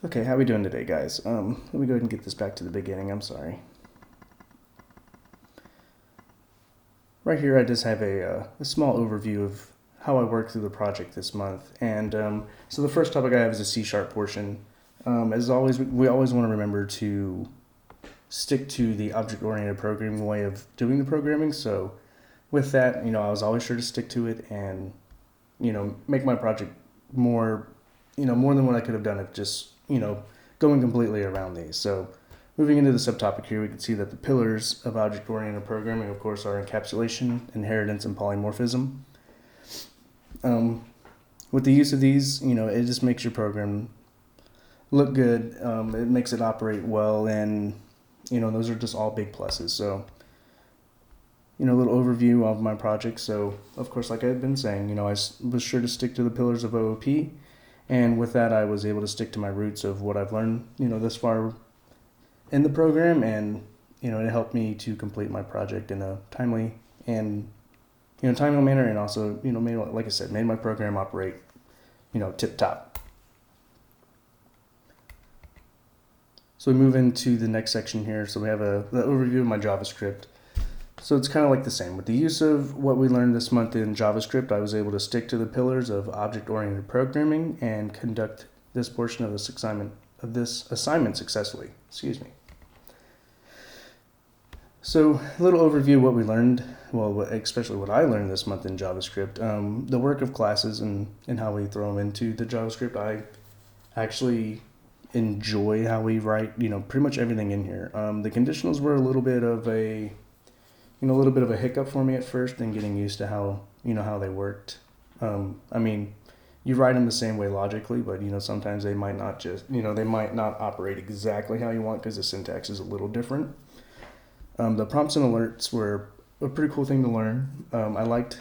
Okay, how we doing today, guys? Let me go ahead and get this back to the beginning. I'm sorry. Right here, I just have a small overview of how I worked through the project this month. And so the first topic I have is a C# portion. As always, we always want to remember to stick to the object-oriented programming way of doing the programming. So with that, I was always sure to stick to it and, make my project more, more than what I could have done if just, going completely around these. So moving into the subtopic here, we can see that the pillars of object-oriented programming, of course, are encapsulation, inheritance, and polymorphism. With the use of these, it just makes your program look good. It makes it operate well, and those are just all big pluses. So, a little overview of my project. So, of course, like I've been saying, I was sure to stick to the pillars of OOP, and with that, I was able to stick to my roots of what I've learned, this far in the program, and it helped me to complete my project in a timely manner, and also made, like I said, made my program operate tip top. So we move into the next section here. So we have the overview of my JavaScript. So it's kind of like the same. With the use of what we learned this month in JavaScript, I was able to stick to the pillars of object-oriented programming and conduct this portion of this assignment successfully. Excuse me. So a little overview of what we learned, well, especially what I learned this month in JavaScript. The work of classes and how we throw them into the JavaScript. I actually enjoy how we write, pretty much everything in here. The conditionals were a little bit of a hiccup for me at first, and getting used to how they worked. You write them the same way logically, but sometimes they might not operate exactly how you want because the syntax is a little different. The prompts and alerts were a pretty cool thing to learn. I liked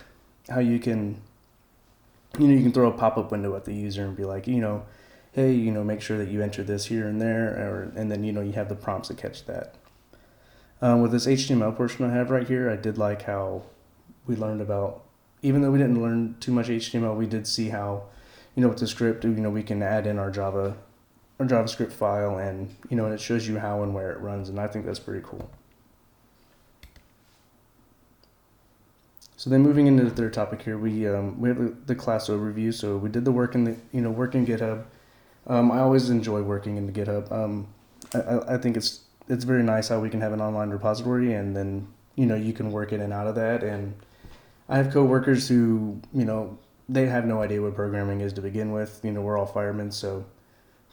how you can throw a pop-up window at the user and be like, hey, make sure that you enter this here and there, and then you have the prompts that catch that. With this HTML portion I have right here, I did like how we learned about, even though we didn't learn too much HTML, we did see how, with the script, we can add in our JavaScript file, and and it shows you how and where it runs, and I think that's pretty cool. So then moving into the third topic here, we have the class overview. So we did the work in the work in GitHub. I always enjoy working in the GitHub. I think it's very nice how we can have an online repository, and then you can work in and out of that. And I have coworkers who they have no idea what programming is to begin with. We're all firemen, so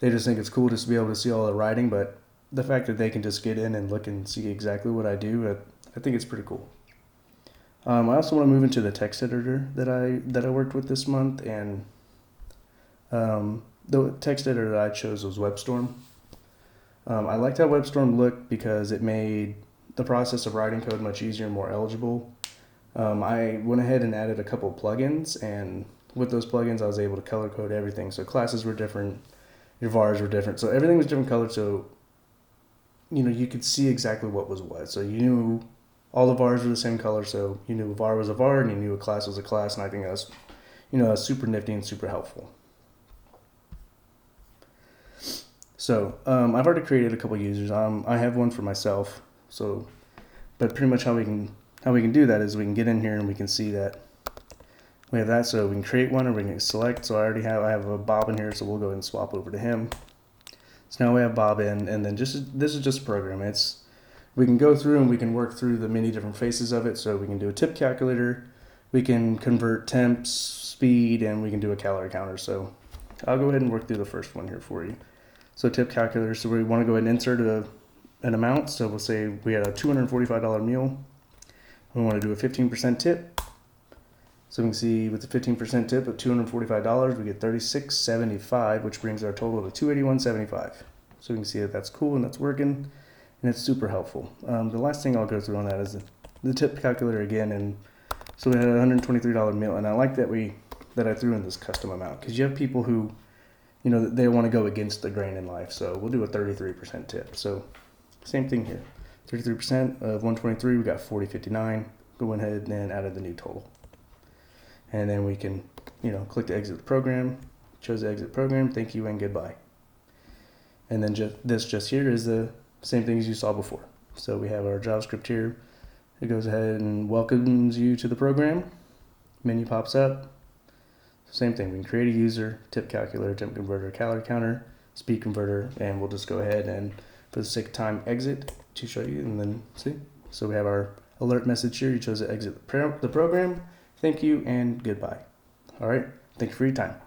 they just think it's cool just to be able to see all the writing. But the fact that they can just get in and look and see exactly what I do, I think it's pretty cool. I also want to move into the text editor that I worked with this month, and the text editor that I chose was WebStorm. I liked how WebStorm looked because it made the process of writing code much easier and more eligible. I went ahead and added a couple of plugins, and with those plugins, I was able to color code everything. So classes were different, your vars were different, so everything was different color. So you could see exactly what was what. So you knew all the vars were the same color, so you knew a var was a var, and you knew a class was a class, and I think that was, super nifty and super helpful. So I've already created a couple users. I have one for myself. So, but pretty much how we can do that is we can get in here and we can see that we have that. So we can create one, or we can select. So I have a Bob in here, so we'll go ahead and swap over to him. So now we have Bob in, and then this is just a program. We can go through and we can work through the many different faces of it. So we can do a tip calculator, we can convert temps, speed, and we can do a calorie counter. So I'll go ahead and work through the first one here for you. So tip calculator, so we want to go ahead and insert an amount. So we'll say we had a $245 meal. We want to do a 15% tip. So we can see with the 15% tip of $245, we get $36.75, which brings our total to $281.75. So we can see that that's cool and that's working, and it's super helpful. The last thing I'll go through on that is the tip calculator again, and so we had a $123 meal, and I like that I threw in this custom amount, because you have people who, they want to go against the grain in life, so we'll do a 33% tip. So same thing here, 33% of 123, we got 40.59. Go ahead and added the new total, and then we can, click to exit the program. Chose to exit program. Thank you and goodbye. And then just here is the same thing as you saw before. So we have our JavaScript here. It goes ahead and welcomes you to the program. Menu pops up. Same thing, we can create a user, tip calculator, temp converter, calorie counter, speed converter, and we'll just go ahead and, for the sake of time, exit to show you, and then see. So we have our alert message here. You chose to exit the program. Thank you and goodbye. All right, thank you for your time.